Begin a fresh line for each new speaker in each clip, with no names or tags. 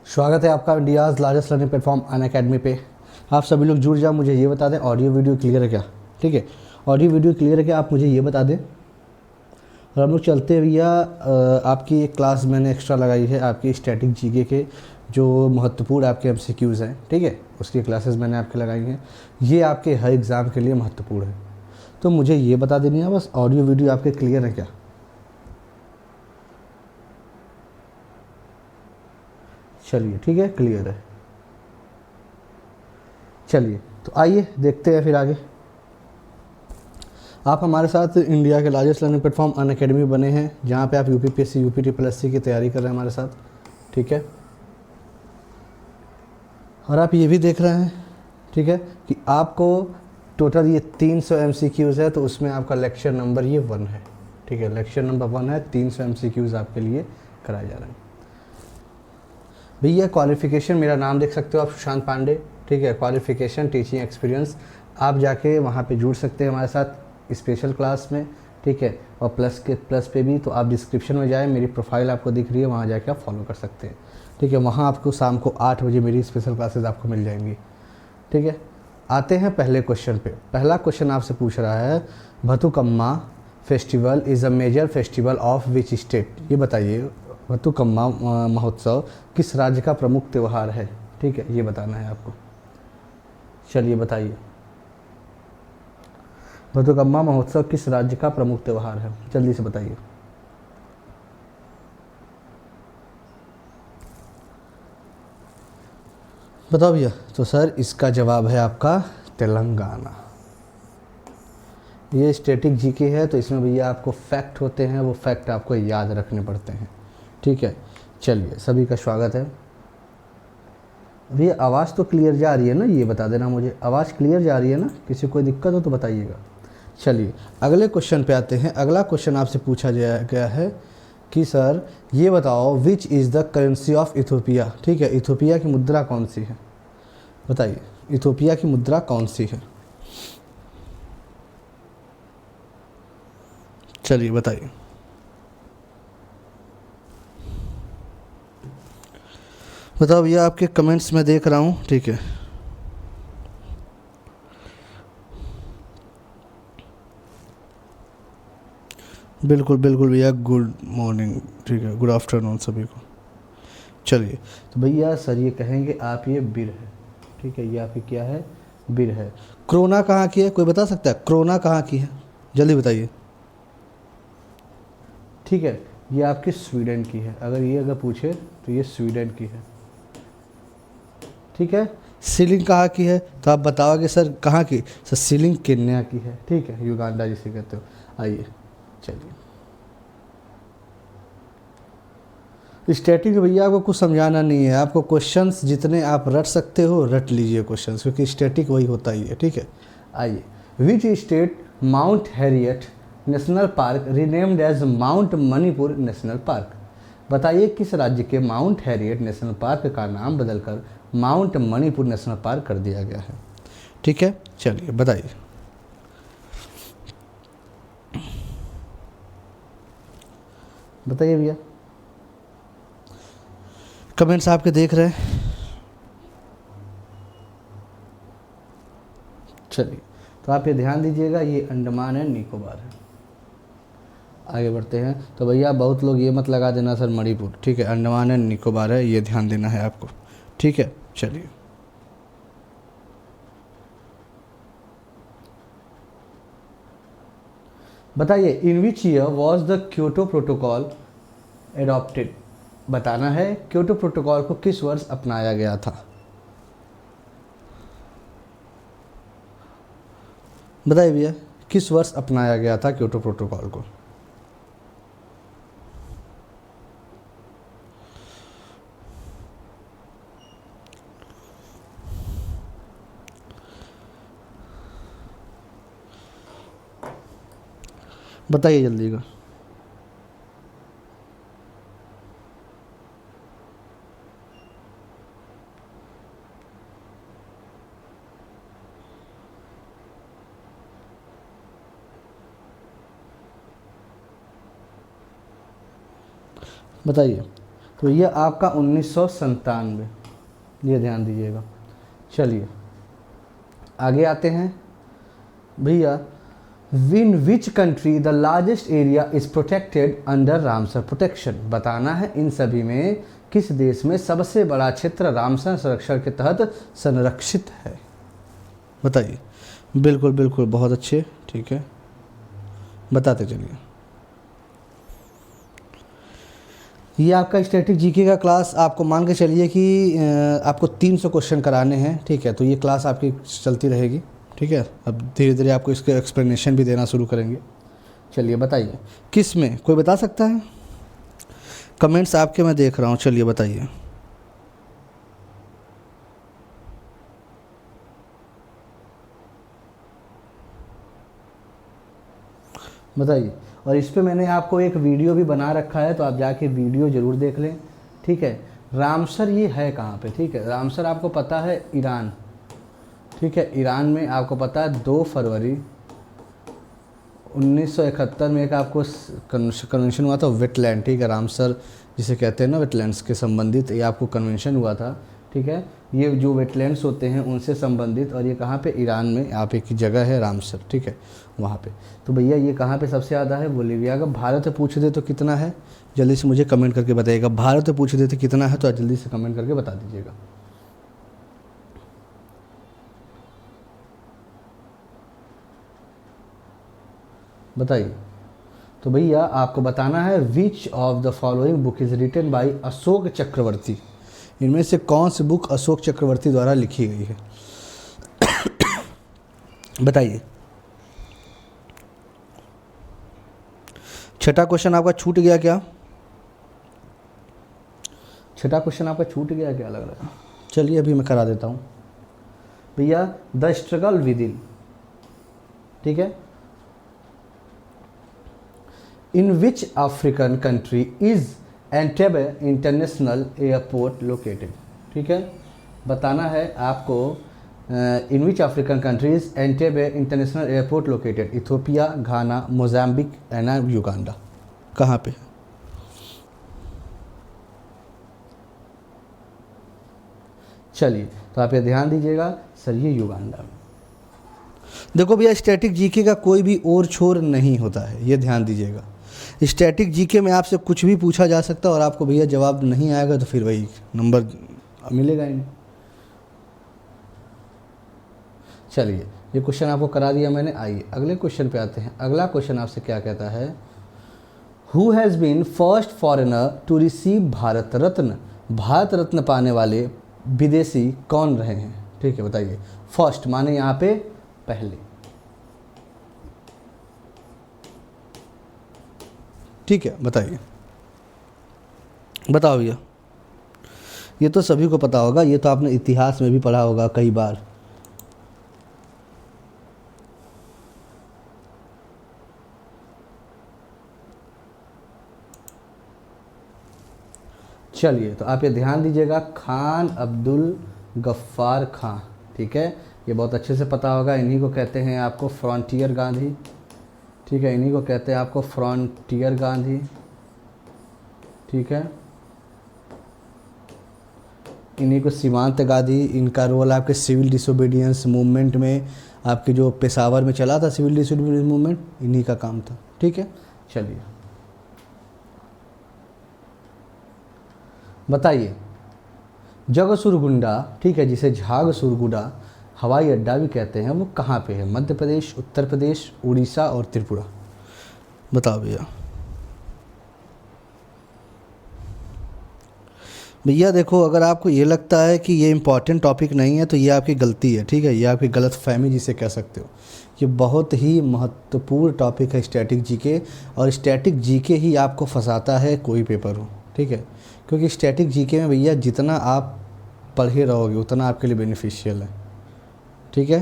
स्वागत है आपका India's largest learning platform Unacademy पे। आप सभी लोग जुड़ जाओ। मुझे ये बता दें ऑडियो वीडियो क्लियर है क्या? ठीक है, ऑडियो वीडियो क्लियर है क्या, आप मुझे ये बता दें। और हम लोग चलते हैं भैया। आपकी एक क्लास मैंने एक्स्ट्रा लगाई है आपकी स्टैटिक जीके के जो महत्वपूर्ण आपके एमसीक्यूज़ हैं, ठीक है, उसकी क्लासेस मैंने आपके लगाई हैं। ये आपके हर एग्ज़ाम के लिए महत्वपूर्ण है, तो मुझे ये बता देनी है बस ऑडियो वीडियो आपके क्लियर है क्या। चलिए ठीक है, क्लियर है। चलिए तो आइए देखते हैं फिर आगे। आप हमारे साथ इंडिया के लार्जेस्ट लर्निंग प्लेटफॉर्म अनअकैडमी बने हैं, जहाँ पे आप यूपीपीएससी यूपी-ट्रिपल-एससी की तैयारी कर रहे हैं हमारे साथ, ठीक है। और आप ये भी देख रहे हैं, ठीक है, कि आपको टोटल ये 300 एमसीक्यूज़ है, तो उसमें आपका लेक्चर नंबर ये 1 है, ठीक है, लेक्चर नंबर 1 है। 300 एमसीक्यूज़ आपके लिए कराए जा रहे हैं। भैया क्वालिफ़िकेशन मेरा नाम देख सकते हो आप, सुशांत पांडे, ठीक है। क्वालिफ़िकेशन टीचिंग एक्सपीरियंस, आप जाके वहाँ पे जुड़ सकते हैं हमारे साथ स्पेशल क्लास में, ठीक है। और प्लस पे भी, तो आप डिस्क्रिप्शन में जाएँ, मेरी प्रोफाइल आपको दिख रही है, वहाँ जाके आप फॉलो कर सकते हैं, ठीक है। वहाँ आपको शाम को 8 बजे मेरी स्पेशल क्लासेस आपको मिल जाएंगी, ठीक है। आते हैं पहले क्वेश्चन पे। पहला क्वेश्चन आपसे पूछ रहा है, Bathukamma festival is a major festival of which state. ये बताइए, बथुकम्मा महोत्सव किस राज्य का प्रमुख त्यौहार है, ठीक है, ये बताना है आपको। चलिए बताइए, बथुकम्मा महोत्सव किस राज्य का प्रमुख त्यौहार है, जल्दी से बताइए। बताओ भैया। तो सर इसका जवाब है आपका तेलंगाना। ये स्टैटिक जीके है, तो इसमें भैया आपको फैक्ट होते हैं, वो फैक्ट आपको याद रखने पड़ते हैं, ठीक है। चलिए सभी का स्वागत है। भैया आवाज़ तो क्लियर जा रही है ना, ये बता देना मुझे, आवाज़ क्लियर जा रही है ना, किसी को कोई दिक्कत हो तो बताइएगा। चलिए अगले क्वेश्चन पे आते हैं। अगला क्वेश्चन आपसे पूछा गया है कि सर ये बताओ, which is the currency of Ethiopia, ठीक है। इथोपिया की मुद्रा कौन सी है, बताइए, इथोपिया की मुद्रा कौन सी है। चलिए बताइए। बताओ भैया, आपके कमेंट्स में देख रहा हूँ, ठीक है। बिल्कुल बिल्कुल भैया, गुड मॉर्निंग, ठीक है, गुड आफ्टरनून सभी को। चलिए तो भैया सर ये कहेंगे आप ये बिर है, ठीक है, ये आपकी क्या है, बिर है। क्रोना कहाँ की है, कोई बता सकता है क्रोना कहाँ की है, जल्दी बताइए। ठीक है, ये आपकी स्वीडन की है, अगर पूछे तो ये स्वीडन की है, ठीक है। सीलिंग कहाँ की है, तो आप बताओगे सर कहाँ की, सर सीलिंग केन्या की है, ठीक है, युगांडा जिसे कहते हो। आइए चलिए, स्टैटिक भैया आपको कुछ समझाना नहीं है, आपको क्वेश्चंस जितने आप रट सकते हो रट लीजिए क्वेश्चंस, क्योंकि स्टैटिक वही होता ही है, ठीक है। आइए, which state Mount Harriet National Park renamed as Mount Manipur National Park. बताइए किस राज्य के माउंट हैरियट नेशनल पार्क का नाम बदलकर माउंट मणिपुर नेशनल पार्क कर दिया गया है, ठीक है। चलिए बताइए। बताइए भैया, कमेंट्स आपके देख रहे हैं। चलिए तो आप ये ध्यान दीजिएगा, ये अंडमान एंड निकोबार है। आगे बढ़ते हैं। तो भैया बहुत लोग ये मत लगा देना सर मणिपुर, ठीक है, अंडमान एंड निकोबार है, ये ध्यान देना है आपको, ठीक है। चलिए बताइए, in which year was the Kyoto protocol adopted. बताना है क्योटो प्रोटोकॉल को किस वर्ष अपनाया गया था। बताइए भैया, किस वर्ष अपनाया गया था क्योटो प्रोटोकॉल को। बताइए जल्दी का। बताइए, तो ये आपका 1997, ये ध्यान दीजिएगा। चलिए आगे आते हैं भैया। In which country the largest area is protected under Ramsar protection. बताना है इन सभी में किस देश में सबसे बड़ा क्षेत्र रामसर संरक्षण के तहत संरक्षित है, बताइए। बिल्कुल बिल्कुल, बहुत अच्छे, ठीक है, बताते चलिए। ये आपका स्टैटिक जीके का क्लास, आपको मान के चलिए कि आपको 300 क्वेश्चन कराने हैं, ठीक है। तो ये क्लास आपकी चलती रहेगी, ठीक है। अब धीरे धीरे आपको इसके एक्सप्लेनेशन भी देना शुरू करेंगे। चलिए बताइए किस में, कोई बता सकता है? कमेंट्स आपके मैं देख रहा हूँ, चलिए बताइए। बताइए। और इस पे मैंने आपको एक वीडियो भी बना रखा है, तो आप जाके वीडियो ज़रूर देख लें, ठीक है। रामसर ये है कहाँ पे, ठीक है। रामसर आपको पता है ईरान, ठीक है। ईरान में आपको पता है 2 फरवरी 1971 में एक आपको कन्वेंशन हुआ था वेटलैंड, ठीक है। रामसर जिसे कहते हैं ना वेटलैंड्स के संबंधित ये आपको कन्वेंशन हुआ था, ठीक है। ये जो वेटलैंड्स होते हैं उनसे संबंधित, और ये कहाँ पे, ईरान में आप एक जगह है रामसर, ठीक है, वहाँ पे। तो भैया ये कहाँ पे सबसे ज़्यादा है, बोलीविया का। भारत से पूछ दे तो कितना है, जल्दी से मुझे कमेंट करके बताइएगा। भारत से पूछ दे तो कितना है, तो जल्दी से कमेंट करके बता दीजिएगा। बताइए। तो भैया आपको बताना है which of the following book is written by Ashok Chakravarti. इनमें से कौन सी बुक अशोक चक्रवर्ती द्वारा लिखी गई है, बताइए। छठा क्वेश्चन आपका छूट गया क्या? छठा क्वेश्चन आपका छूट गया क्या लग रहा है? चलिए अभी मैं करा देता हूँ भैया। द स्ट्रगल विद इन, ठीक है। In which African country is Entebbe international airport located, ठीक है। बताना है आपको in which African countries Entebbe international airport located. Ethiopia, Ghana, Mozambique and Uganda, कहाँ पे? चलिए तो आप ये ध्यान दीजिएगा सर, ये युगांडा में। देखो भैया स्टैटिक जीके का कोई भी और छोर नहीं होता है, ये ध्यान दीजिएगा। स्टैटिक जीके में आपसे कुछ भी पूछा जा सकता है और आपको भैया जवाब नहीं आएगा तो फिर वही नंबर मिलेगा ही नहीं। चलिए ये क्वेश्चन आपको करा दिया मैंने। आइए अगले क्वेश्चन पे आते हैं। अगला क्वेश्चन आपसे क्या कहता है, who has been first foreigner to receive Bharat Ratna. Bharat Ratna पाने वाले विदेशी कौन रहे हैं, ठीक है, बताइए। फर्स्ट माने यहाँ पे पहले, ठीक है, बताइए। बताओ भैया, ये तो सभी को पता होगा, ये तो आपने इतिहास में भी पढ़ा होगा कई बार। चलिए तो आप ये ध्यान दीजिएगा, खान अब्दुल गफ्फार खां, ठीक है। ये बहुत अच्छे से पता होगा, इन्हीं को कहते हैं आपको फ्रंटियर गांधी, ठीक है। इन्हीं को कहते हैं आपको फ्रंटियर गांधी, ठीक है। इन्हीं को सीमांत गांधी। इनका रोल आपके सिविल डिसोबीडियंस मूवमेंट में, आपके जो पेशावर में चला था सिविल डिसोबीडियंस मूवमेंट, इन्हीं का काम था, ठीक है। चलिए बताइए, जगसुरगुंडा, ठीक है, जिसे झागसुरगुडा हवाई अड्डा भी कहते हैं, वो कहाँ पे है? मध्य प्रदेश, उत्तर प्रदेश, उड़ीसा और त्रिपुरा, बताओ भैया। भैया देखो, अगर आपको ये लगता है कि ये इम्पॉर्टेंट टॉपिक नहीं है तो ये आपकी गलती है, ठीक है। ये आपकी गलत फहमी जिसे कह सकते हो। ये बहुत ही महत्वपूर्ण टॉपिक है स्टैटिक जीके, और स्टैटिक जीके ही आपको फंसाता है कोई पेपर हो, ठीक है। क्योंकि स्टैटिक जीके में भैया जितना आप पढ़े रहोगे उतना आपके लिए बेनिफिशियल है, ठीक है।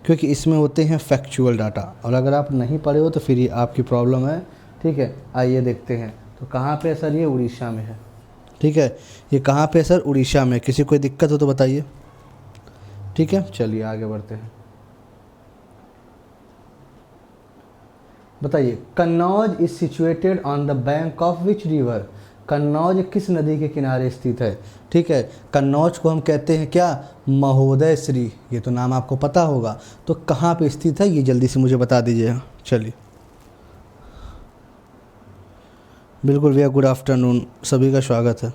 क्योंकि इसमें होते हैं फैक्चुअल डाटा, और अगर आप नहीं पढ़े हो तो फिर ये आपकी प्रॉब्लम है, ठीक है। आइए देखते हैं, तो कहाँ पे सर? ये उड़ीसा में है, ठीक है। ये कहाँ पे सर? उड़ीसा में। किसी कोई दिक्कत हो तो बताइए, ठीक है। चलिए आगे बढ़ते हैं। बताइए, Kannauj is situated on the bank of which river. Kannauj किस नदी के किनारे स्थित है? ठीक है, कन्नौज को हम कहते हैं क्या? महोदय श्री। ये तो नाम आपको पता होगा। तो कहाँ पे स्थित है ये जल्दी से मुझे बता दीजिएगा। चलिए, बिल्कुल भैया, गुड आफ्टरनून, सभी का स्वागत है।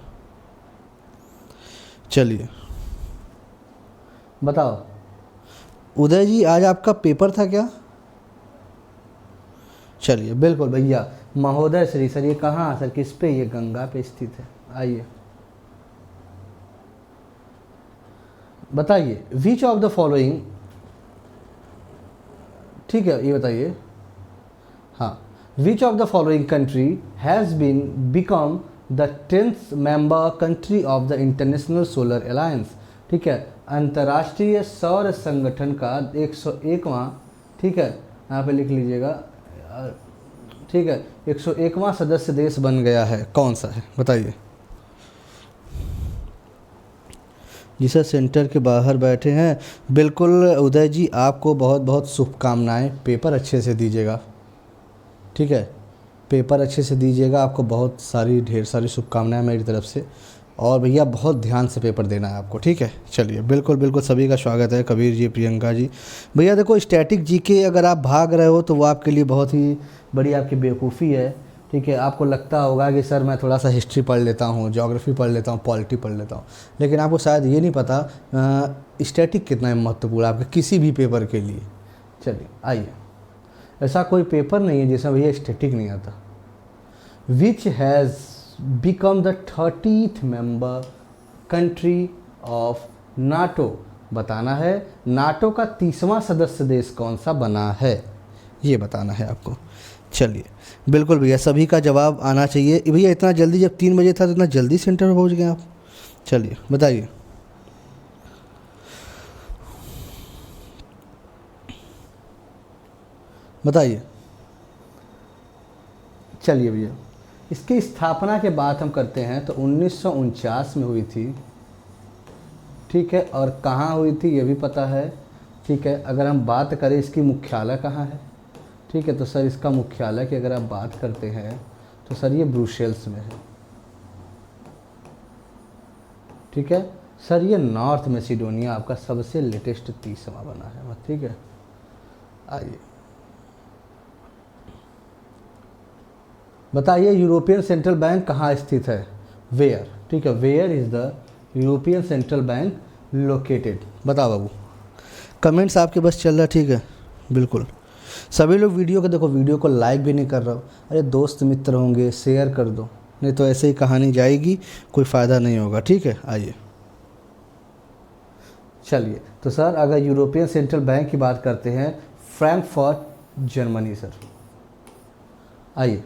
चलिए बताओ उदय जी, आज आपका पेपर था क्या? चलिए, बिल्कुल भैया, महोदय श्री। सर ये कहाँ सर, किस पे? ये गंगा पे स्थित है। आइए बताइए, विच ऑफ द फॉलोइंग, ठीक है ये बताइए, हाँ, which of the following country has been become the 10th member country of the International Solar Alliance? ठीक है, अंतर्राष्ट्रीय सौर संगठन का 101वां, ठीक है यहाँ पे लिख लीजिएगा, ठीक है, 101वां सदस्य देश बन गया है। कौन सा है बताइए? जी सर, सेंटर के बाहर बैठे हैं। बिल्कुल उदय जी, आपको बहुत बहुत शुभकामनाएं। पेपर अच्छे से दीजिएगा, ठीक है, पेपर अच्छे से दीजिएगा। आपको बहुत सारी, ढेर सारी शुभकामनाएं मेरी तरफ से। और भैया बहुत ध्यान से पेपर देना है आपको, ठीक है। चलिए, बिल्कुल बिल्कुल सभी का स्वागत है। कबीर जी, प्रियंका जी। भैया देखो, स्टैटिक जीके अगर आप भाग रहे हो तो वो आपके लिए बहुत ही बड़ी आपकी बेवकूफ़ी है, ठीक है। आपको लगता होगा कि सर मैं थोड़ा सा हिस्ट्री पढ़ लेता हूँ, ज्योग्राफी पढ़ लेता हूँ, पॉलिटी पढ़ लेता हूँ, लेकिन आपको शायद ये नहीं पता स्टैटिक कितना महत्वपूर्ण है आपके किसी भी पेपर के लिए। चलिए आइए, ऐसा कोई पेपर नहीं है जिसमें भैया स्टैटिक नहीं आता। Which has become the 30th member country of NATO? बताना है नाटो का 30वां सदस्य देश कौन सा बना है, ये बताना है आपको। चलिए, बिल्कुल भैया, सभी का जवाब आना चाहिए। भैया इतना जल्दी, जब 3 बजे था तो इतना जल्दी सेंटर में पहुंच गए आप। चलिए बताइए, बताइए। चलिए भैया, इसकी स्थापना के बाद हम करते हैं तो 1949 में हुई थी, ठीक है। और कहाँ हुई थी ये भी पता है, ठीक है। अगर हम बात करें इसकी मुख्यालय कहाँ है, ठीक है, तो सर इसका मुख्यालय की अगर आप बात करते हैं तो सर ये ब्रुसेल्स में है, ठीक है। सर ये नॉर्थ मैसिडोनिया आपका सबसे लेटेस्ट 30वां बना है, ठीक है। आइए बताइए, यूरोपियन सेंट्रल बैंक कहाँ स्थित है? वेयर, ठीक है, where is the European Central Bank located? बताओ बाबू, कमेंट्स आपके बस चल रहा है, ठीक है। बिल्कुल सभी लोग वीडियो को देखो, वीडियो को लाइक भी नहीं कर रहा हो। अरे दोस्त मित्र होंगे, शेयर कर दो, नहीं तो ऐसे ही कहानी जाएगी, कोई फ़ायदा नहीं होगा, ठीक है। आइए चलिए, तो सर अगर यूरोपियन सेंट्रल बैंक की बात करते हैं, फ्रैंकफर्ट जर्मनी सर। आइए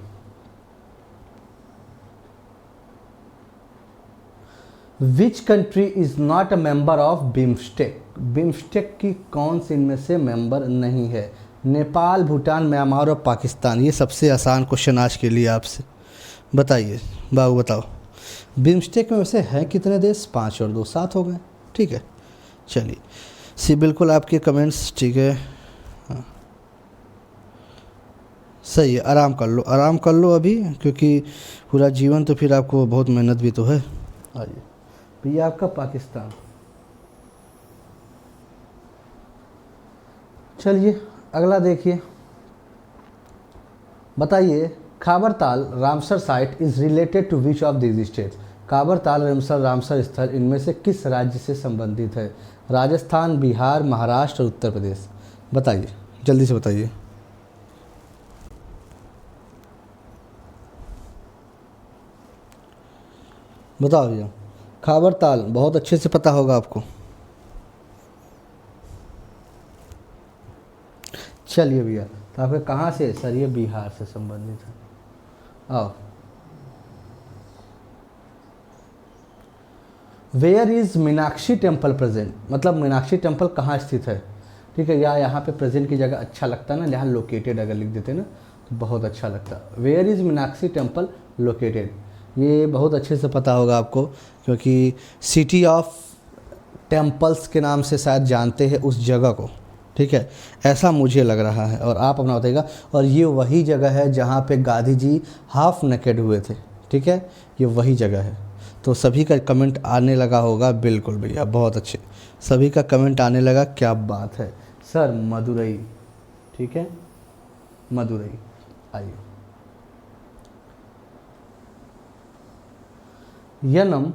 which country is not a member of BIMSTEC? BIMSTEC की कौन सी इनमें से मेंबर नहीं है? नेपाल, भूटान, म्यांमार और पाकिस्तान। ये सबसे आसान क्वेश्चन आज के लिए आपसे। बताइए बाबू, बताओ बिम्स्टेक में वैसे हैं कितने देश? 5 और 2 7 हो गए, ठीक है। चलिए सी, बिल्कुल आपके कमेंट्स, ठीक है, हाँ सही है। आराम कर लो, आराम कर लो अभी, क्योंकि पूरा जीवन तो फिर आपको बहुत मेहनत भी तो है। आइए भैया, आपका पाकिस्तान। चलिए अगला देखिए, बताइए Kabartal Ramsar site is related to which of this states? Kabartal Ramsar स्थल इनमें से किस राज्य से संबंधित है? राजस्थान, बिहार, महाराष्ट्र और उत्तर प्रदेश? बताइए, जल्दी से बताइए। बताओ भैया, खाबरताल बहुत अच्छे से पता होगा आपको। चलिए भैया, तो आपके कहाँ से? सर ये बिहार से संबंधित है। आओ, where is Meenakshi temple present? मतलब मीनाक्षी टेम्पल कहाँ स्थित है, ठीक है। या यहाँ पे प्रेजेंट की जगह अच्छा लगता है ना, यहाँ लोकेटेड अगर लिख देते ना तो बहुत अच्छा लगता। Where is Meenakshi temple located? ये बहुत अच्छे से पता होगा आपको, क्योंकि सिटी ऑफ टेम्पल्स के नाम से शायद जानते हैं उस जगह को, ठीक है, ऐसा मुझे लग रहा है। और आप अपना बताइएगा। और ये वही जगह है जहाँ पे गांधी जी हाफ नेकेड हुए थे, ठीक है, ये वही जगह है। तो सभी का कमेंट आने लगा होगा, बिल्कुल भैया बहुत अच्छे, सभी का कमेंट आने लगा, क्या बात है सर, मदुरई, ठीक है मदुरई। आइए, Yanam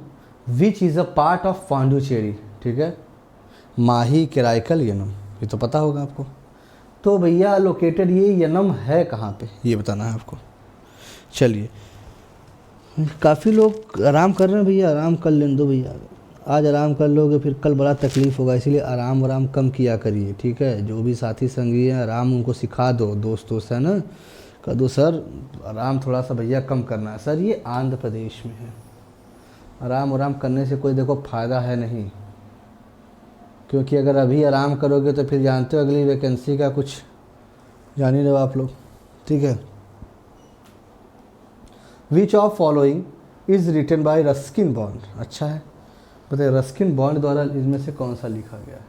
which is a part of Pondicherry, ठीक है, माही कराईकल यनम, ये तो पता होगा आपको। तो भैया लोकेटेड ये यनम है कहाँ पे, ये बताना है आपको। चलिए, काफ़ी लोग आराम कर रहे हैं भैया, आराम कर लें दो भैया, आज आराम कर लोगे फिर कल बड़ा तकलीफ़ होगा, इसीलिए आराम कम किया करिए, ठीक है। जो भी साथी संगी हैं आराम उनको सिखा दो, दोस्तों से ना कह दो सर आराम थोड़ा सा भैया कम करना है। सर ये आंध्र प्रदेश में है, आराम करने से कोई देखो फ़ायदा है नहीं, क्योंकि अगर अभी आराम करोगे तो फिर जानते हो अगली वैकेंसी का कुछ जान ही रहे हो आप लोग, ठीक है। Which of following is written by Ruskin Bond, अच्छा है, बताइए रस्किन बॉन्ड द्वारा इसमें से कौन सा लिखा गया है।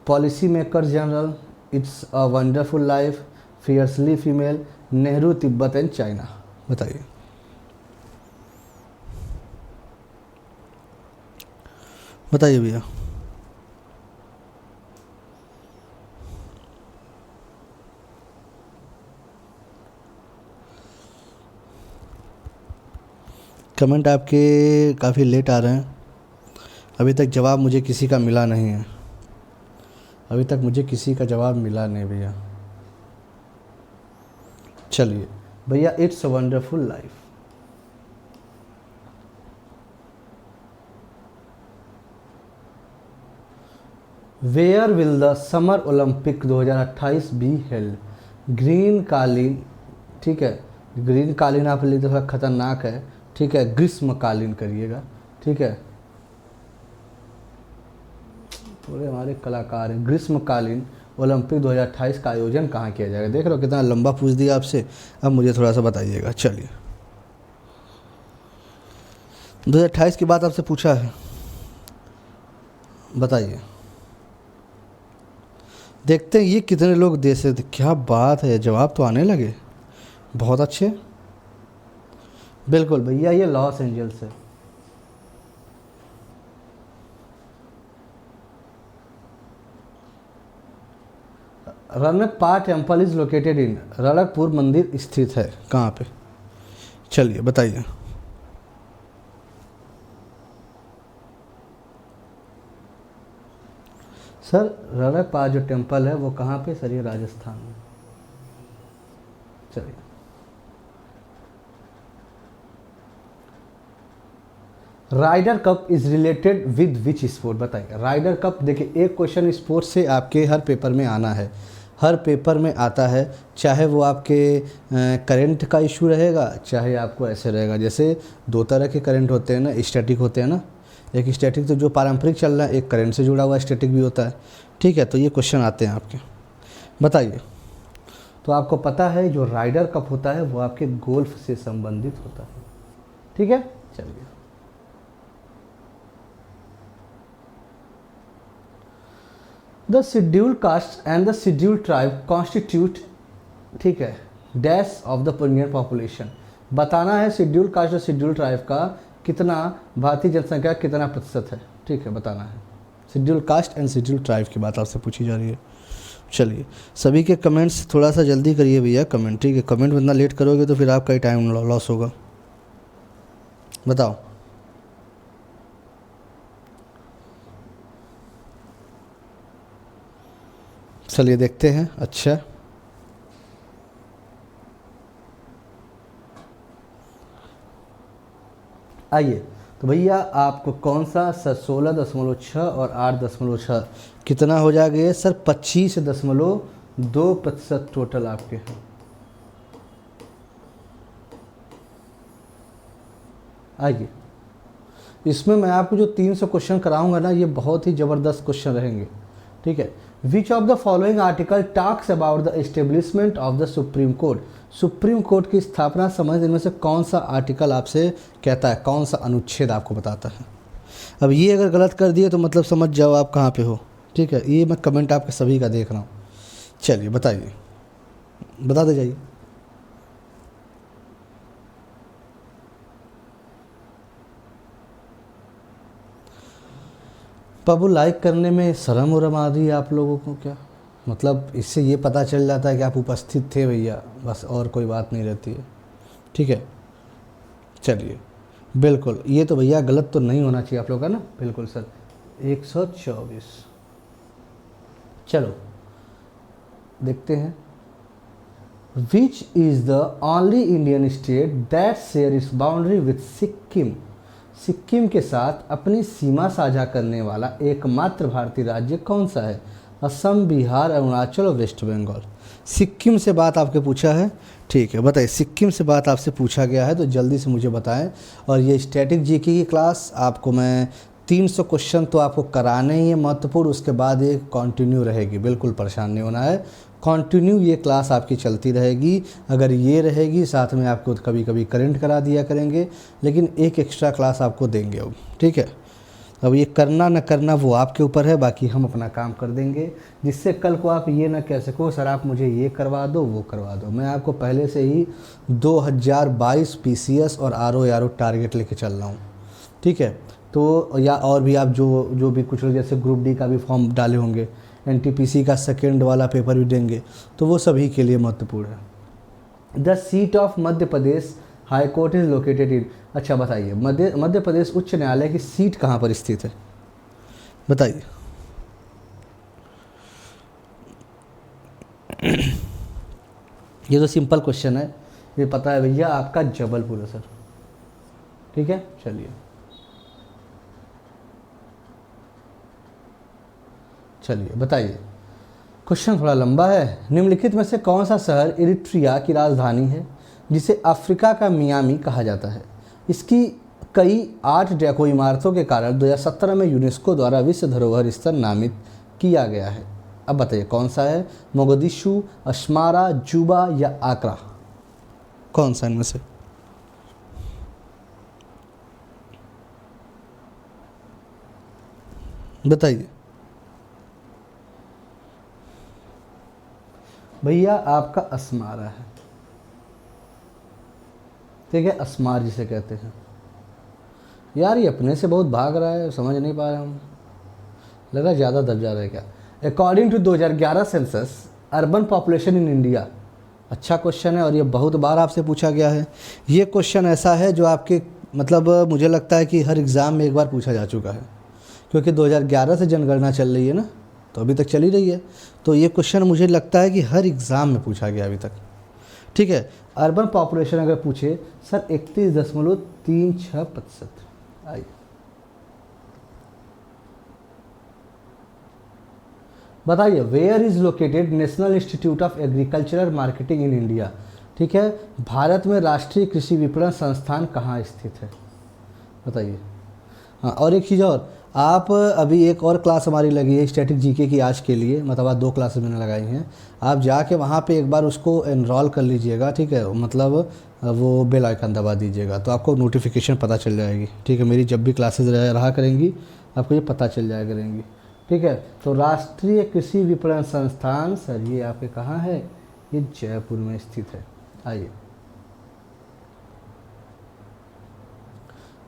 Policy maker general, it's a wonderful life, fiercely female, Nehru Tibet and China, बताइए। बताइए भैया। कमेंट आपके काफ़ी लेट आ रहे हैं, अभी तक जवाब मुझे किसी का मिला नहीं है, अभी तक मुझे किसी का जवाब मिला नहीं भैया। चलिए भैया, it's a wonderful life. Where will the summer Olympic 2028 be held, green कालीन, ठीक है, ग्रीन कालीन आप लिए थोड़ा खतरनाक है, ठीक है, ग्रीष्मकालीन करिएगा, ठीक है, थोड़े हमारे कलाकार हैं। ग्रीष्मकालीन ओलंपिक 2028 का आयोजन कहाँ किया जाएगा, देख रहे हो कितना लंबा पूछ दिया आपसे, अब मुझे थोड़ा सा बताइएगा। चलिए 2028 की बात आपसे पूछा है, बताइए, देखते हैं ये कितने लोग दे सकते, क्या बात है, जवाब तो आने लगे, बहुत अच्छे, बिल्कुल भैया ये Los Angeles. Ranakpur temple is located in, Ranakpur मंदिर स्थित है कहाँ पे, चलिए बताइए। सर रणकपा जो टेम्पल है वो कहाँ पे, सर ये राजस्थान में। चलिए, Ryder Cup is related with which sport, बताइए। राइडर कप, देखिए एक क्वेश्चन स्पोर्ट से आपके हर पेपर में आना है, हर पेपर में आता है, चाहे वो आपके करंट का इशू रहेगा, चाहे आपको ऐसे रहेगा, जैसे दो तरह के करंट होते हैं ना, स्टैटिक होते हैं ना, एक स्टैटिक तो जो पारंपरिक चल रहा है, एक करंट से जुड़ा हुआ स्टैटिक भी होता है, ठीक है। तो ये क्वेश्चन आते हैं आपके, बताइए। तो आपको पता है जो राइडर कप होता है वो आपके गोल्फ से संबंधित होता है, ठीक है। चलिए, the scheduled caste and the scheduled tribe constitute, ठीक है, dash of the Indian population, बताना है शेड्यूल्ड कास्ट और शेड्यूल्ड ट्राइब का कितना, भारतीय जनसंख्या कितना प्रतिशत है, ठीक है, बताना है। Scheduled caste and scheduled tribe की बात आपसे पूछी जा रही है। चलिए, सभी के कमेंट्स थोड़ा सा जल्दी करिए भैया कमेंट, ठीक है, कमेंट इतना लेट करोगे तो फिर आपका ही टाइम लॉस होगा, बताओ। चलिए देखते हैं, अच्छा आइए, तो भैया आपको कौन सा, सर 16.6 और 8.6 कितना हो जाएगा ये, सर 25.2% टोटल आपके हैं। आइए, इसमें मैं आपको जो 300 क्वेश्चन कराऊंगा ना, ये बहुत ही ज़बरदस्त क्वेश्चन रहेंगे, ठीक है। Which of the following article talks about the establishment of the supreme court, supreme court की स्थापना संबंधित इनमें से कौन सा आर्टिकल आपसे कहता है, कौन सा अनुच्छेद आपको बताता है। अब ये अगर गलत कर दिए तो मतलब समझ जाओ आप कहाँ पे हो, ठीक है। ये मैं कमेंट आपके सभी का देख रहा हूँ, चलिए बताइए, बताते जाइए। बाबू लाइक करने में शर्म वरम आ रही है आप लोगों को क्या? मतलब इससे ये पता चल जाता है कि आप उपस्थित थे भैया, बस और कोई बात नहीं रहती है। ठीक है, चलिए बिल्कुल, ये तो भैया गलत तो नहीं होना चाहिए आप लोग का ना, बिल्कुल सर। 124, चलो देखते हैं। Which is the only Indian state that share its boundary with Sikkim? Sikkim के साथ अपनी सीमा साझा करने वाला एकमात्र भारतीय राज्य कौन सा है? असम, बिहार, अरुणाचल और वेस्ट बंगाल। सिक्किम से बात आपके पूछा है, ठीक है बताइए, सिक्किम से बात आपसे पूछा गया है तो जल्दी से मुझे बताएं। और ये स्टैटिक जीके की क्लास आपको मैं 300 क्वेश्चन तो आपको कराने ही है महत्वपूर्ण, उसके बाद ये कंटिन्यू रहेगी, बिल्कुल परेशान नहीं होना है, कंटिन्यू ये क्लास आपकी चलती रहेगी। अगर ये रहेगी साथ में आपको कभी कभी करंट करा दिया करेंगे, लेकिन एक एक्स्ट्रा क्लास आपको देंगे अब, ठीक है। अब ये करना न करना वो आपके ऊपर है, बाकी हम अपना काम कर देंगे, जिससे कल को आप ये ना कह सको सर आप मुझे ये करवा दो वो करवा दो। मैं आपको पहले से ही 2022 पीसीएस और आरओ टारगेट लेके चल रहा हूँ, ठीक है। तो या और भी आप जो भी कुछ लोग जैसे ग्रुप डी का भी फॉर्म डाले होंगे, एनटीपीसी का सेकेंड वाला पेपर भी देंगे, तो वो सभी के लिए महत्वपूर्ण है। The seat of Madhya Pradesh high court is located in, अच्छा बताइए मध्य प्रदेश उच्च न्यायालय की सीट कहाँ पर स्थित है, बताइए। ये तो सिंपल क्वेश्चन है, ये पता है भैया, आपका जबलपुर है सर, ठीक है। चलिए बताइए, क्वेश्चन थोड़ा लंबा है। निम्नलिखित में से कौन सा शहर इरिट्रिया की राजधानी है जिसे अफ्रीका का मियामी कहा जाता है? इसकी कई 8 डेको इमारतों के कारण 2017 में यूनेस्को द्वारा विश्व धरोहर स्थल नामित किया गया है। अब बताइए कौन सा है? मोगदिशु, अस्मारा, जुबा या आकरा, कौन सा इनमें से? बताइए भैया, आपका अस्मारा है, ठीक है, अस्मार जिसे कहते हैं। यार ये अपने से बहुत भाग रहा है, समझ नहीं पा रहे हम, लग रहा है ज़्यादा दब जा रहा है क्या? According to 2011 census urban population in India, अच्छा क्वेश्चन है और ये बहुत बार आपसे पूछा गया है। ये क्वेश्चन ऐसा है जो आपके मतलब मुझे लगता है कि हर एग्ज़ाम में एक बार पूछा जा चुका है, क्योंकि 2011 से जनगणना चल रही है ना, तो अभी तक चली रही है, तो ये क्वेश्चन मुझे लगता है कि हर एग्ज़ाम में पूछा गया अभी तक, ठीक है। अर्बन पॉपुलेशन अगर पूछे सर 31.36%, आइए बताइए। Where is located National Institute of Agricultural Marketing in India, ठीक है, भारत में राष्ट्रीय कृषि विपणन संस्थान कहाँ स्थित है, बताइए। हाँ, और एक चीज़ और, आप अभी एक और क्लास हमारी लगी है स्टैटिक जीके की आज के लिए, मतलब आज 2 क्लासेस मैंने लगाई हैं, आप जाके वहाँ पे एक बार उसको एनरोल कर लीजिएगा, ठीक है, मतलब वो बेल आइकन दबा दीजिएगा तो आपको नोटिफिकेशन पता चल जाएगी, ठीक है। मेरी जब भी क्लासेस रहा करेंगी आपको ये पता चल जाया करेंगी, ठीक है। तो राष्ट्रीय कृषि विपणन संस्थान सर ये आपके कहाँ है? ये जयपुर में स्थित है। आइए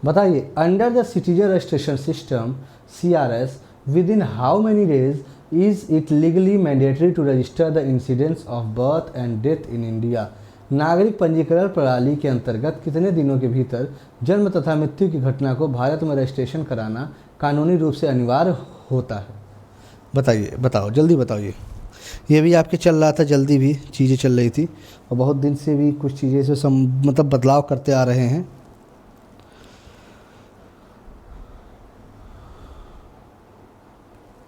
बताइए, under the citizen registration system CRS within how many days is it legally mandatory to register the incidents of birth and death in India? नागरिक पंजीकरण प्रणाली के अंतर्गत कितने दिनों के भीतर जन्म तथा मृत्यु की घटना को भारत में रजिस्ट्रेशन कराना कानूनी रूप से अनिवार्य होता है? बताइए, बताओ जल्दी बताओ। ये भी आपके चल रहा था, जल्दी भी चीज़ें चल रही थी और बहुत दिन से भी कुछ चीज़ें से मतलब बदलाव करते आ रहे हैं।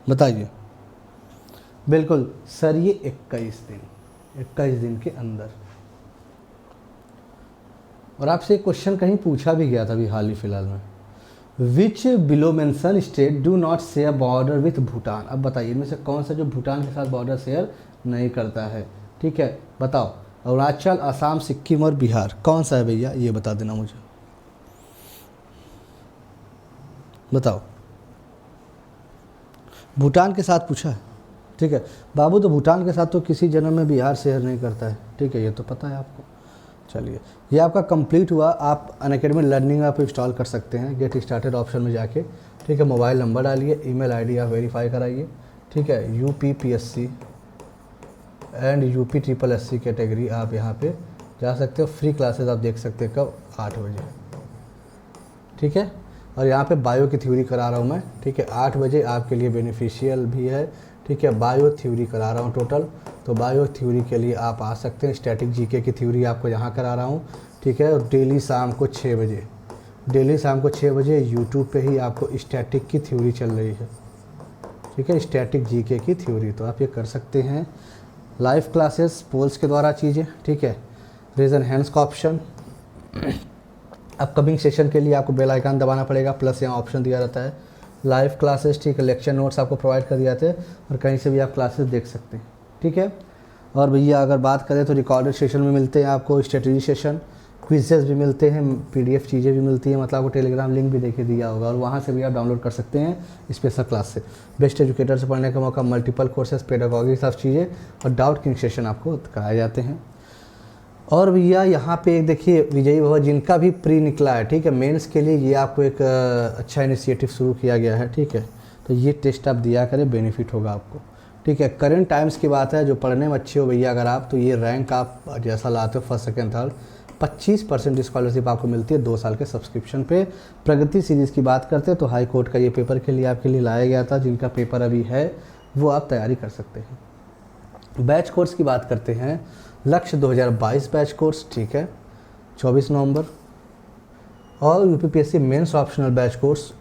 बताइए। बिल्कुल सर, ये 21 दिन के अंदर। और आपसे एक क्वेश्चन कहीं पूछा भी गया था अभी हाल ही फिलहाल में, which below mention state do not share border with Bhutan? अब बताइए इनमें से कौन सा जो भूटान के साथ बॉर्डर शेयर नहीं करता है, ठीक है, बताओ। अरुणाचल, असम, सिक्किम और बिहार, कौन सा है भैया ये बता देना मुझे, बताओ। भूटान के साथ पूछा है, ठीक है बाबू, तो भूटान के साथ तो किसी जन्म में बिहार शेयर नहीं करता है, ठीक है, ये तो पता है आपको। चलिए ये आपका कंप्लीट हुआ, आप अनअकैडमी लर्निंग आप इंस्टॉल कर सकते हैं, गेट स्टार्टेड ऑप्शन में जाके ठीक है, मोबाइल नंबर डालिए, ईमेल आईडी आप वेरीफाई कराइए। ठीक है, UPPSC एंड UPSSC कैटेगरी आप यहाँ पे जा सकते हो। फ्री क्लासेस आप देख सकते हैं कब, 8 बजे। ठीक है, और यहाँ पे बायो की थ्योरी करा रहा हूँ मैं। ठीक है, 8 बजे आपके लिए बेनिफिशियल भी है। ठीक है, बायो थ्योरी करा रहा हूँ टोटल, तो बायो थ्योरी के लिए आप आ सकते हैं। स्टैटिक जीके की थ्योरी आपको यहाँ करा रहा हूँ। ठीक है, और डेली शाम को 6 बजे, डेली शाम को 6 बजे यूट्यूब पे ही आपको स्टैटिक की थ्योरी चल रही है। ठीक है, स्टैटिक जीके की थ्योरी, तो आप ये कर सकते हैं। लाइव क्लासेस पोल्स के द्वारा चीज़ें। ठीक है, रेज एंड हैंड्स का ऑप्शन, अपकमिंग सेशन के लिए आपको बेल आइकन दबाना पड़ेगा, प्लस यहाँ ऑप्शन दिया रहता है लाइव क्लासेस। ठीक है, लेक्चर नोट्स आपको प्रोवाइड कर दिए जाते हैं और कहीं से भी आप क्लासेस देख सकते हैं। ठीक है, और भैया अगर बात करें तो रिकॉर्डेड सेशन में मिलते हैं आपको, स्ट्रेटजी सेशन, क्विजेस भी मिलते हैं, PDF चीज़ें भी मिलती हैं। मतलब आपको टेलीग्राम लिंक भी देखे दिया होगा और वहाँ से भी आप डाउनलोड कर सकते हैं स्पेशल क्लास से। बेस्ट एजुकेटर से पढ़ने का मौका, मल्टीपल कोर्सेज, पेडागॉजी सब चीज़ें और डाउट किंग सेशन आपको कराए जाते हैं। और भैया यहाँ पे एक देखिए विजयी भव जिनका भी प्री निकला है। ठीक है, मेंस के लिए ये आपको एक अच्छा इनिशिएटिव शुरू किया गया है। ठीक है, तो ये टेस्ट आप दिया करें, बेनिफिट होगा आपको। ठीक है, करंट टाइम्स की बात है, जो पढ़ने में अच्छे हो भैया अगर आप, तो ये रैंक आप जैसा लाते हो फर्स्ट सेकंड थर्ड, 25% स्कॉलरशिप आपको मिलती है 2 साल के सब्सक्रिप्शन पे। प्रगति सीरीज़ की बात करते हैं तो हाई कोर्ट का ये पेपर के लिए आपके लिए लाया गया था, जिनका पेपर अभी है वो आप तैयारी कर सकते हैं। बैच कोर्स की बात करते हैं, लक्ष्य 2022 बैच कोर्स। ठीक है, 24 नवंबर, और UPPSC mains optional batch course,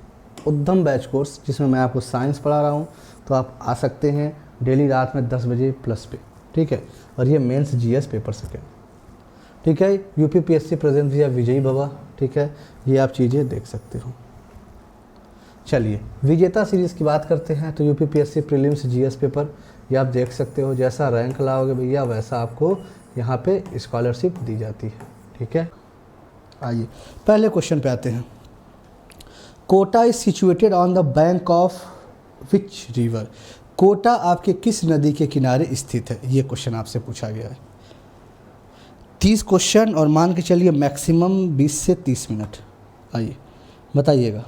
उद्यम बैच कोर्स, जिसमें मैं आपको साइंस पढ़ा रहा हूँ, तो आप आ सकते हैं डेली रात में 10 बजे प्लस पे। ठीक है, और ये मेंस GS पेपर सेकेंड। ठीक है, UPPSC प्रेजेंट भैया विजयी भवा। ठीक है, ये आप चीज़ें देख सकते हो। चलिए विजेता सीरीज़ की बात करते हैं, तो UPPSC प्रीलिम्स GS पेपर ये आप देख सकते हो। जैसा रैंक लाओगे भैया वैसा आपको यहाँ पे स्कॉलरशिप दी जाती है। ठीक है, आइए पहले क्वेश्चन पे आते हैं। Kota is situated on the bank of which river. Kota आपके किस नदी के किनारे स्थित है, ये क्वेश्चन आपसे पूछा गया है। 30 क्वेश्चन और मान के चलिए मैक्सिमम 20 से 30 मिनट। आइए बताइएगा।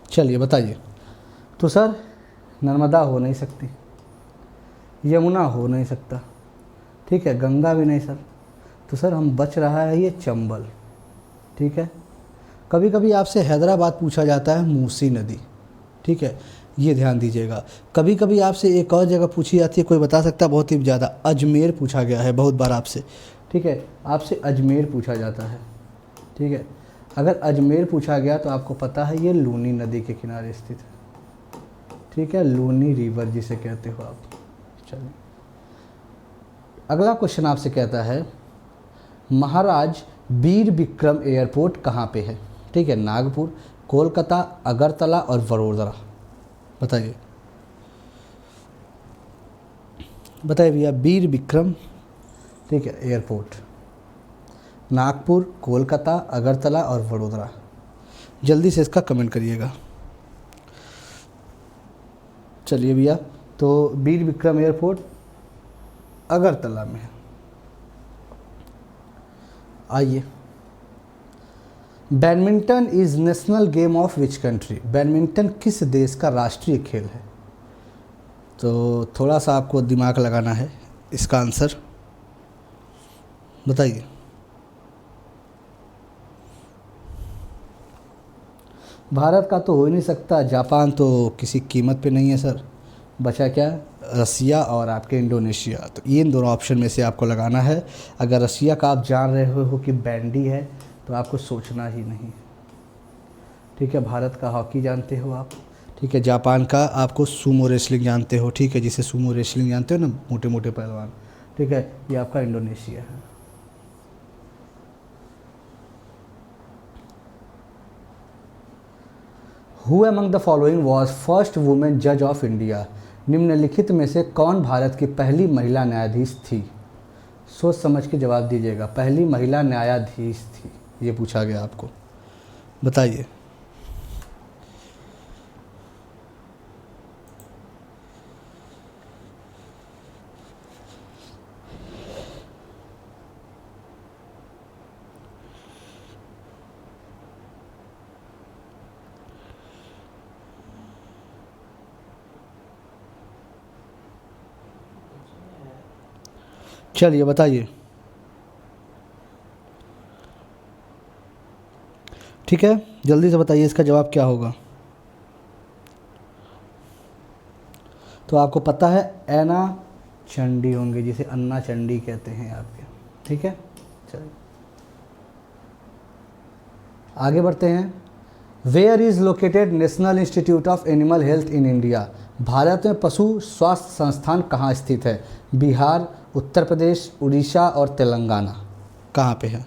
चलिए बताइए। तो सर नर्मदा हो नहीं सकती, यमुना हो नहीं सकता, ठीक है, गंगा भी नहीं सर। तो सर हम बच रहा है ये चंबल। ठीक है, कभी कभी आपसे हैदराबाद पूछा जाता है, मूसी नदी। ठीक है, ये ध्यान दीजिएगा। कभी कभी आपसे एक और जगह पूछी जाती है, कोई बता सकता है, बहुत ही ज़्यादा, अजमेर पूछा गया है बहुत बार आपसे। ठीक है, आपसे अजमेर पूछा जाता है। ठीक है, अगर अजमेर पूछा गया तो आपको पता है ये लूनी नदी के किनारे स्थित है। ठीक है, लूनी रिवर जिसे कहते हो आप। चलिए अगला क्वेश्चन आपसे कहता है, महाराज वीर विक्रम एयरपोर्ट कहाँ पे है। ठीक है, नागपुर, कोलकाता, अगरतला और वडोदरा। बताइए बताइए भैया, वीर विक्रम, ठीक है, एयरपोर्ट, नागपुर, कोलकाता, अगरतला और वडोदरा। जल्दी से इसका कमेंट करिएगा। चलिए भैया, तो वीर विक्रम एयरपोर्ट अगरतला में है। आइए, badminton is national game of which country. Badminton किस देश का राष्ट्रीय खेल है। तो थोड़ा सा आपको दिमाग लगाना है इसका आंसर बताइए। भारत का तो हो ही नहीं सकता, जापान तो किसी कीमत पे नहीं है सर। बचा क्या, रसिया और आपके इंडोनेशिया। तो इन दोनों ऑप्शन में से आपको लगाना है। अगर रसिया का आप जान रहे हो कि बैंडी है तो आपको सोचना ही नहीं। ठीक है, भारत का हॉकी जानते हो आप। ठीक है, जापान का आपको सूमो रेसलिंग जानते हो। ठीक है, जिसे सूमो रेसलिंग जानते हो ना, मोटे मोटे पहलवान। ठीक है, ये आपका इंडोनेशिया है। Who among the following was first women जज ऑफ इंडिया। निम्नलिखित में से कौन भारत की पहली महिला न्यायाधीश थी। सोच समझ के जवाब दीजिएगा। पहली महिला न्यायाधीश थी, ये पूछा गया आपको, बताइए। चलिए बताइए। ठीक है, जल्दी से बताइए इसका जवाब क्या होगा। तो आपको पता है ऐना चंडी होंगे, जिसे अन्ना चंडी कहते हैं आपके। ठीक है, चलिए आगे बढ़ते हैं। Where is located National Institute of Animal Health in India. Bharat में पशु स्वास्थ्य संस्थान कहाँ स्थित है? बिहार, उत्तर प्रदेश, उड़ीसा और तेलंगाना। कहाँ पे है?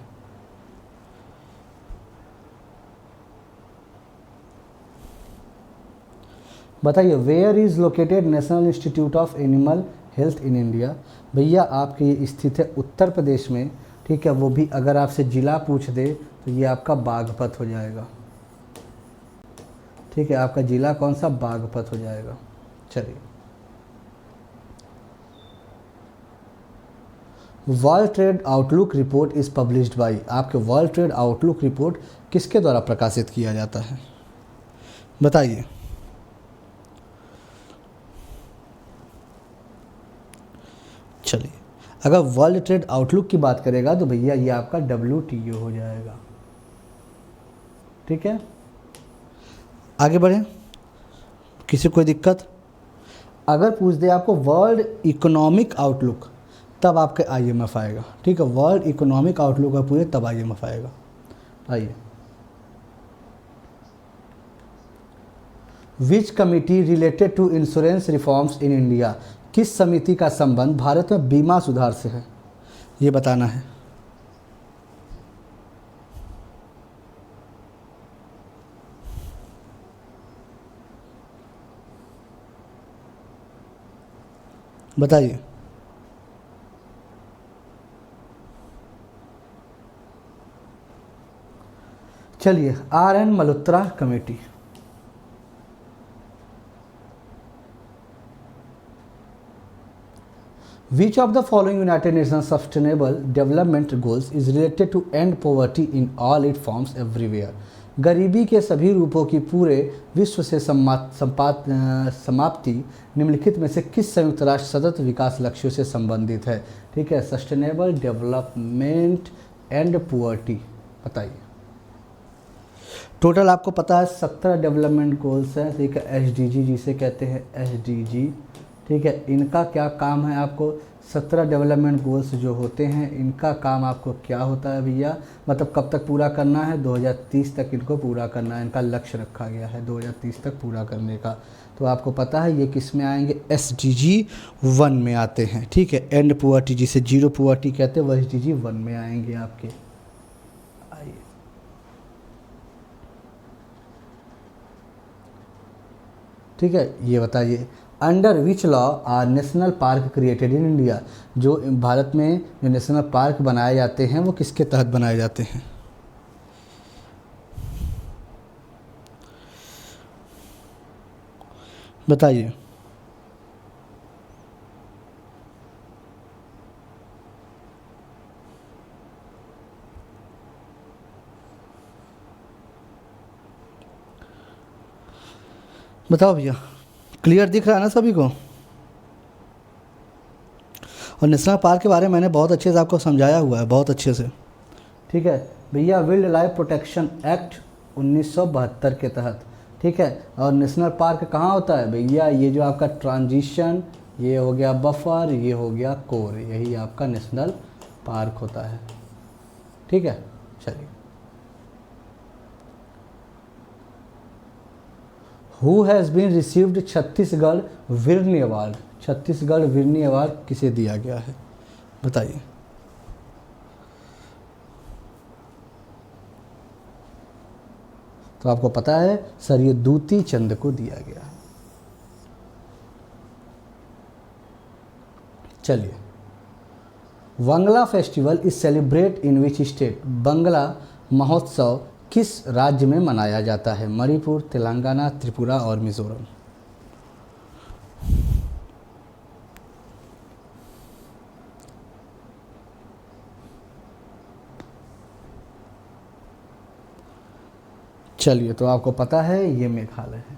बताइए, where is located National Institute of Animal Health in India. भैया आपके ये स्थित है उत्तर प्रदेश में। ठीक है, वो भी अगर आपसे ज़िला पूछ दे तो ये आपका बागपत हो जाएगा। ठीक है, आपका ज़िला कौन सा? बागपत हो जाएगा। चलिए, world trade outlook report is published by. आपके वर्ल्ड ट्रेड आउटलुक रिपोर्ट किसके द्वारा प्रकाशित किया जाता है? बताइए। चलिए, अगर वर्ल्ड ट्रेड आउटलुक की बात करेगा तो भैया ये आपका WTO हो जाएगा। ठीक है, आगे बढ़ें। किसी को कोई दिक्कत? अगर पूछ दे आपको वर्ल्ड इकोनॉमिक आउटलुक, तब आपके IMF आएगा। ठीक है, वर्ल्ड इकोनॉमिक आउटलुक का पूरे तब IMF आएगा। आइए, which committee related to insurance reforms in India. किस समिति का संबंध भारत में बीमा सुधार से है? ये बताना है। बताइए। चलिए, RN Malhotra committee. Which of the following United Nations Sustainable Development Goals is related to end poverty in all its forms everywhere? गरीबी के सभी रूपों की पूरे विश्व से समाप्ति निम्नलिखित में से किस संयुक्त राष्ट्र सतत विकास लक्ष्यों से संबंधित है? ठीक है, सस्टेनेबल डेवलपमेंट एंड पुअर्टी। बताइए। टोटल आपको पता है 17 डेवलपमेंट गोल्स हैं। ठीक है, SDG जिसे कहते हैं SDG। ठीक है, इनका क्या काम है? आपको 17 डेवलपमेंट गोल्स जो होते हैं इनका काम आपको क्या होता है भैया? मतलब कब तक पूरा करना है? 2030 तक इनको पूरा करना है। इनका लक्ष्य रखा गया है 2030 तक पूरा करने का। तो आपको पता है ये किस में आएंगे? SDG 1 में आते हैं। ठीक है, एंड पुअर्टी जिसे जीरो पुअर्टी कहते हैं वो SDG 1 में आएंगे आपके। आइए, ठीक है, ये बताइए, under which law are national park created in India. जो भारत में जो नेशनल पार्क बनाए जाते हैं वो किसके तहत बनाए जाते हैं? बताइए। बताओ भैया, क्लियर दिख रहा है ना सभी को? और नेशनल पार्क के बारे में मैंने बहुत अच्छे से आपको समझाया हुआ है, बहुत अच्छे से। ठीक है भैया, वाइल्ड लाइफ प्रोटेक्शन एक्ट 1972 के तहत। ठीक है, और नेशनल पार्क कहाँ होता है भैया? ये जो आपका ट्रांजिशन, ये हो गया बफर, ये हो गया कोर, यही आपका नेशनल पार्क होता है। ठीक है, चलिए। Who has been received Chhattisgarh Virni award. Chhattisgarh Virni award किसे दिया गया है? बताइए। तो आपको पता है सर, ये दूती चंद को दिया गया है। चलिए, Bangla festival is celebrate in which state. Bangla महोत्सव किस राज्य में मनाया जाता है? मणिपुर, तेलंगाना, त्रिपुरा और मिजोरम। चलिए, तो आपको पता है ये मेघालय है।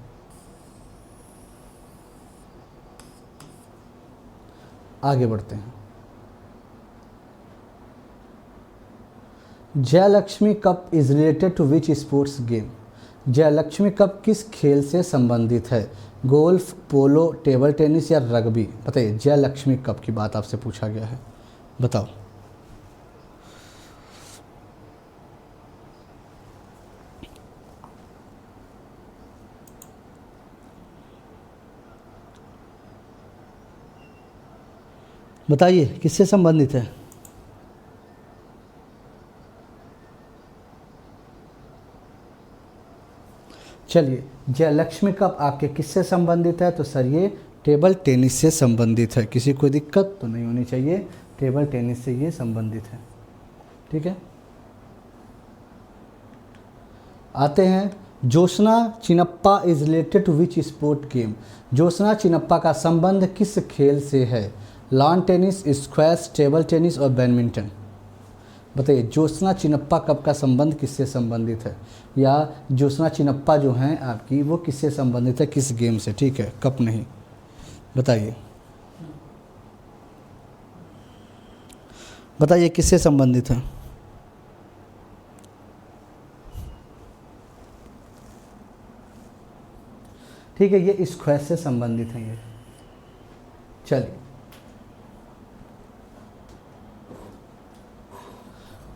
आगे बढ़ते हैं। Jayalakshmi cup is related to which sports game? Jayalakshmi cup किस खेल से संबंधित है? गोल्फ, पोलो, टेबल टेनिस या रग्बी? बताइए, जयलक्ष्मी कप की बात आपसे पूछा गया है, बताओ। बताइए किससे संबंधित है? चलिए, जयलक्ष्मी कप आपके किससे संबंधित है? तो सर ये टेबल टेनिस से संबंधित है। किसी को दिक्कत तो नहीं होनी चाहिए, टेबल टेनिस से ये संबंधित है। ठीक है, आते हैं। Joshna Chinappa is related to which sport game? Joshna Chinappa का संबंध किस खेल से है? Lawn tennis, squash, table tennis और बैडमिंटन? बताइए, ज्योत्सना चिनप्पा कप का संबंध किससे संबंधित है, या ज्योत्सना चिनप्पा जो हैं आपकी वो किससे संबंधित है, किस गेम से? ठीक है, कप नहीं, बताइए बताइए किससे संबंधित है? ठीक है, ये स्क्वैश से संबंधित है ये। चलिए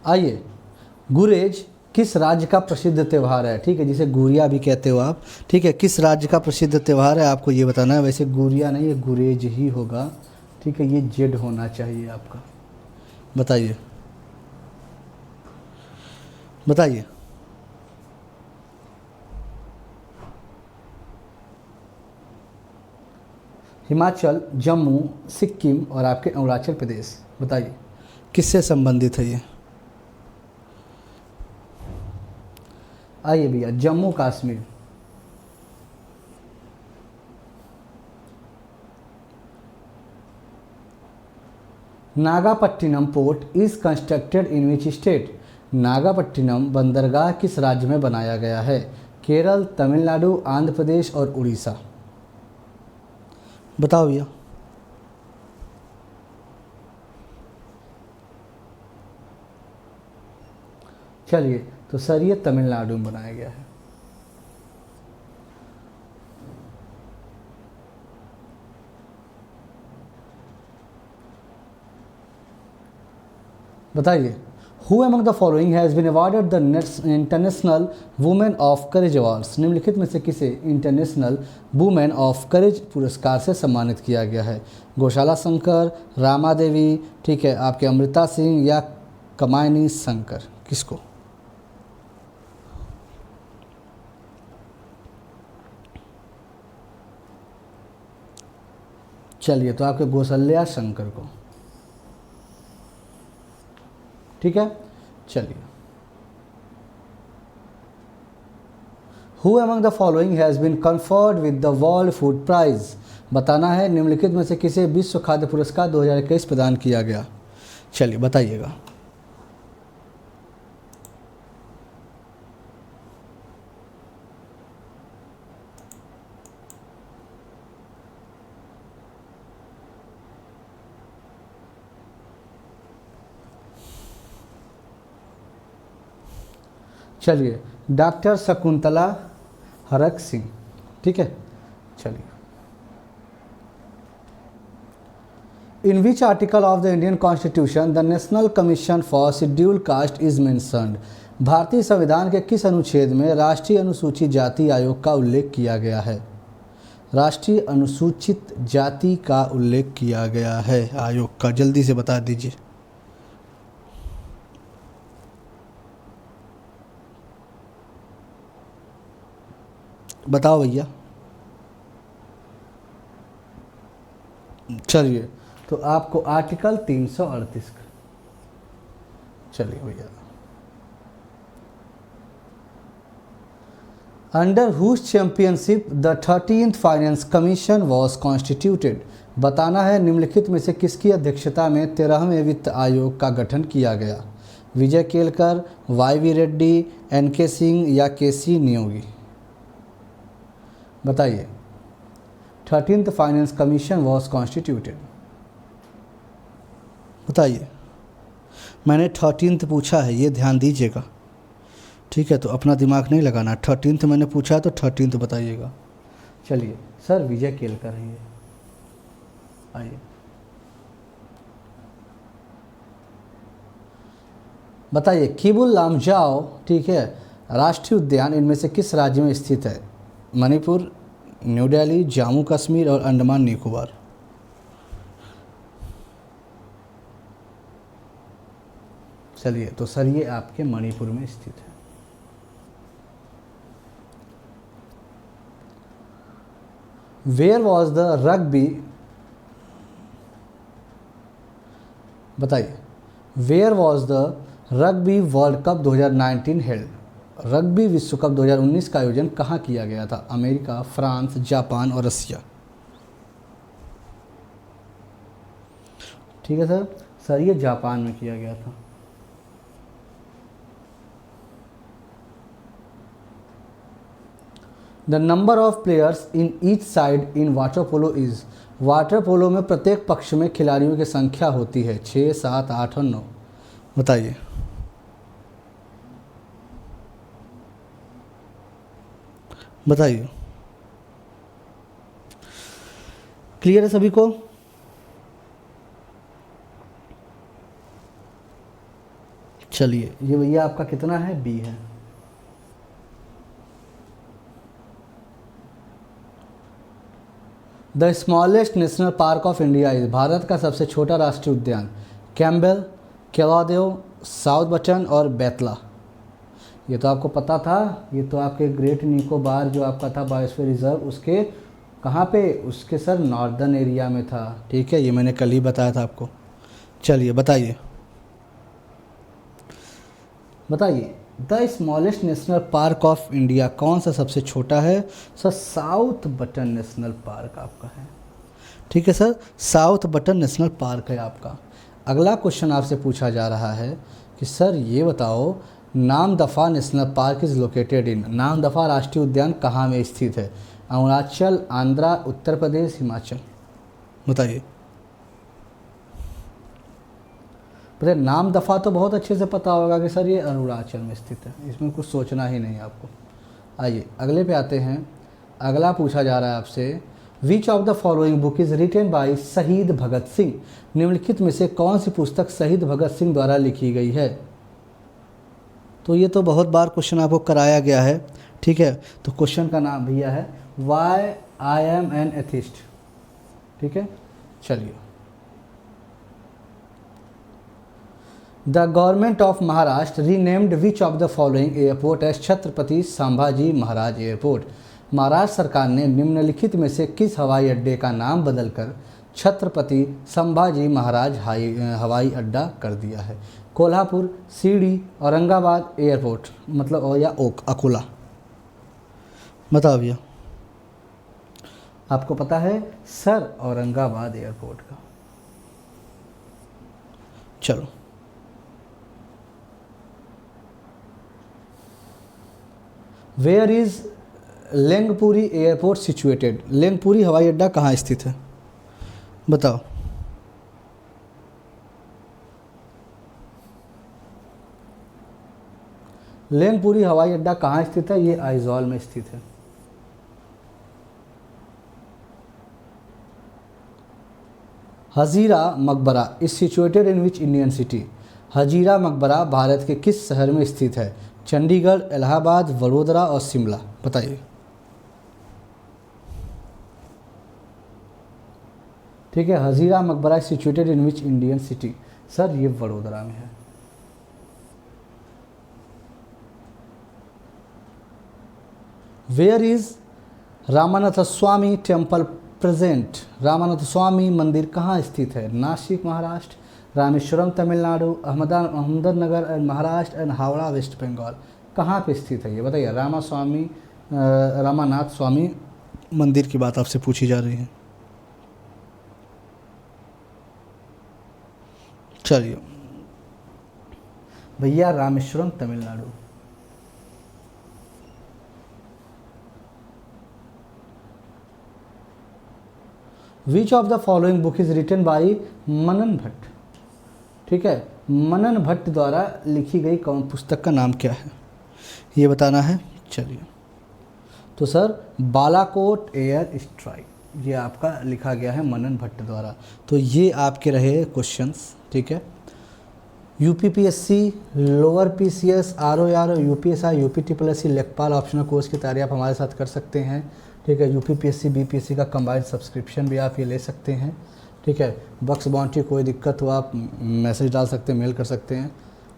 आइए, गुरेज किस राज्य का प्रसिद्ध त्यौहार है? ठीक है, जिसे गुरिया भी कहते हो आप। ठीक है, किस राज्य का प्रसिद्ध त्यौहार है आपको ये बताना है। वैसे गुरिया नहीं, ये गुरेज ही होगा। ठीक है, ये जेड होना चाहिए आपका। बताइए बताइए। हिमाचल, जम्मू, सिक्किम और आपके अरुणाचल प्रदेश। बताइए किससे संबंधित है ये? आइए भैया, Jammu Kashmir. Nagapattinam port is constructed in which state? Nagapattinam बंदरगाह किस राज्य में बनाया गया है? केरल, तमिलनाडु, आंध्र प्रदेश और उड़ीसा? बताओ भैया। चलिए, तो सर ये तमिलनाडु में बनाया गया है। बताइए, who among the following has been awarded the international women of courage awards? निम्नलिखित में से किसे इंटरनेशनल वुमेन ऑफ करेज पुरस्कार से सम्मानित किया गया है? गौशाला शंकर, रामा देवी, ठीक है, आपके अमृता सिंह या कमायनी शंकर? किसको? चलिए, तो आपके गौशल्या शंकर को। ठीक है, चलिए। Who among the following has been conferred with the world food prize? बताना है निम्नलिखित में से किसे विश्व खाद्य पुरस्कार 2021 प्रदान किया गया? चलिए बताइएगा। चलिए, डॉक्टर शकुंतला हरक सिंह। ठीक है, चलिए। In which article of the Indian constitution the national commission for schedule caste is mentioned? भारतीय संविधान के किस अनुच्छेद में राष्ट्रीय अनुसूचित जाति आयोग का उल्लेख किया गया है? राष्ट्रीय अनुसूचित जाति का उल्लेख किया गया है आयोग का, जल्दी से बता दीजिए। बताओ भैया। चलिए, तो आपको आर्टिकल 338 का। चलिए भैया, under whose championship the 13th finance commission was constituted? बताना है निम्नलिखित में से किसकी अध्यक्षता में 13वें वित्त आयोग का गठन किया गया? विजय केलकर, वाई रेड्डी, एन.के. सिंह या के.सी. नियोगी? बताइए। 13th finance commission was constituted, बताइए। मैंने 13th पूछा है, ये ध्यान दीजिएगा, ठीक है। तो अपना दिमाग नहीं लगाना, 13th मैंने पूछा है तो 13th बताइएगा। चलिए सर, विजय केलकर है ये, आइए बताइए। किबुल लामजाओ, ठीक है, राष्ट्रीय उद्यान इनमें से किस राज्य में स्थित है? मणिपुर, न्यू दिल्ली, जम्मू कश्मीर और अंडमान निकोबार। चलिए, तो सर ये आपके मणिपुर में स्थित है। वेयर वॉज द रग्बी, बताइए, where was the rugby world cup 2019 held? Rugby विश्व कप 2019 का आयोजन कहाँ किया गया था? अमेरिका, फ्रांस, जापान और रसिया। ठीक है सर, सर ये जापान में किया गया था। The number of players in each side in water polo is? Water polo में प्रत्येक पक्ष में खिलाड़ियों की संख्या होती है 6, 7, 8 और 9। बताइए। बताइए, क्लियर है सभी को? चलिए, ये भैया आपका कितना है? बी है। The smallest national park of India is? Bharat का सबसे छोटा राष्ट्रीय उद्यान कैम्बेल, केलादेव, साउथ बटन और बेतला। ये तो आपको पता था, ये तो आपके ग्रेट निकोबार जो आपका था बायोस्फीयर रिजर्व, उसके कहाँ पे? उसके सर नॉर्दर्न एरिया में था, ठीक है, ये मैंने कल ही बताया था आपको। चलिए बताइए, बताइए the smallest national park of India कौन सा सबसे छोटा है? Sir south button national park आपका है, ठीक है sir, south button national park है आपका। अगला क्वेश्चन आपसे पूछा जा रहा है कि सर ये बताओ, Namdapha national park is located in? Namdapha राष्ट्रीय उद्यान कहाँ में स्थित है? अरुणाचल, आंध्रा, उत्तर प्रदेश, हिमाचल। बताइए। पता नामदफा तो बहुत अच्छे से पता होगा कि सर ये अरुणाचल में स्थित है, इसमें कुछ सोचना ही नहीं आपको। आइए अगले पे आते हैं। अगला पूछा जा रहा है आपसे, which of the following book is written by शहीद भगत सिंह? निम्नलिखित में से कौन सी पुस्तक शहीद भगत सिंह द्वारा लिखी गई है? तो ये तो बहुत बार क्वेश्चन आपको कराया गया है, ठीक है। तो क्वेश्चन का नाम भैया है why I am an atheist, ठीक है। चलिए, the government of Maharashtra renamed which of the following airport as Chhatrapati Sambhaji Maharaj airport? Maharashtra सरकार ने निम्नलिखित में से किस हवाई अड्डे का नाम बदलकर छत्रपति संभाजी महाराज हवाई अड्डा कर दिया है? कोल्हापुर, सीडी, औरंगाबाद एयरपोर्ट, मतलब या अकोला। बताओ भैया, आपको पता है सर औरंगाबाद एयरपोर्ट का। चलो, वेयर इज लेंगपुरी एयरपोर्ट सिचुएटेड? लेंगपुरी हवाई अड्डा कहाँ स्थित है? बताओ। लेंगपुरी हवाई अड्डा कहाँ स्थित है? ये आइजॉल में स्थित है। Hazira Maqbara is situated in which Indian city? Hazira मकबरा भारत के किस शहर में स्थित है? चंडीगढ़, इलाहाबाद, वडोदरा और शिमला। बताइए। ठीक है, Hazira Maqbara is situated in which Indian city? Sir ये वडोदरा में है। Where is Ramanath Swami temple present? Ramanath Swami मंदिर कहाँ स्थित है? Nashik Maharashtra, Rameswaram Tamil Nadu, Ahmednagar Maharashtra and Howrah West Bengal. कहाँ पे स्थित है ये बताइए। रामानाथ स्वामी मंदिर की बात आपसे पूछी जा रही है। चलिए भैया, Rameswaram Tamil Nadu. Which of the following book is written by Manan Bhatt? ठीक है, मनन भट्ट द्वारा लिखी गई कौन पुस्तक का नाम क्या है, ये बताना है। चलिए, तो सर बालाकोट एयर स्ट्राइक, ये आपका लिखा गया है मनन भट्ट द्वारा। तो ये आपके रहे क्वेश्चंस, ठीक है। UPPSC, lower PCS, ROR, UPSI, UPTPSC, Lekhpal optional course की तैयारी आप हमारे साथ कर सकते हैं, ठीक है। यूपीपीएससी बीपीएससी का कंबाइंड सब्सक्रिप्शन भी आप ये ले सकते हैं, ठीक है। बक्स बाउंड्री कोई दिक्कत हो आप मैसेज डाल सकते हैं, मेल कर सकते हैं,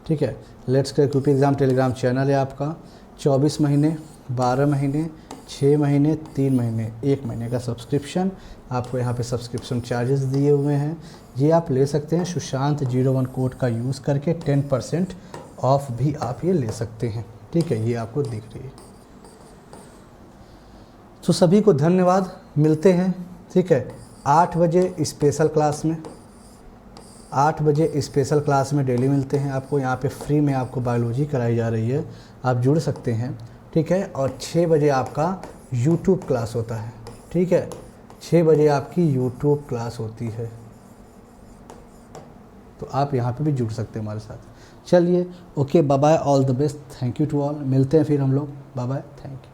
ठीक है। Let's crack UP exam Telegram channel है आपका। 24 महीने, 12 महीने, 6 महीने, 3 महीने, 1 महीने का सब्सक्रिप्शन आपको यहाँ पे सब्सक्रिप्शन चार्जेस दिए हुए हैं, ये आप ले सकते हैं। सुशांत 01 कोड का यूज़ करके 10% ऑफ भी आप ये ले सकते हैं, ठीक है। ये आपको दिख रही है। तो सभी को धन्यवाद, मिलते हैं, ठीक है, 8 बजे स्पेशल क्लास में। 8 बजे स्पेशल क्लास में डेली मिलते हैं आपको। यहाँ पे फ्री में आपको बायोलॉजी कराई जा रही है, आप जुड़ सकते हैं, ठीक है। और 6 बजे आपका यूट्यूब क्लास होता है, ठीक है। 6 बजे आपकी यूट्यूब क्लास होती है, तो आप यहाँ पे भी जुड़ सकते हैं हमारे साथ। चलिए, okay, bye bye, all the best, thank you to all. मिलते हैं फिर हम लोग, बाय बाय, थैंक यू।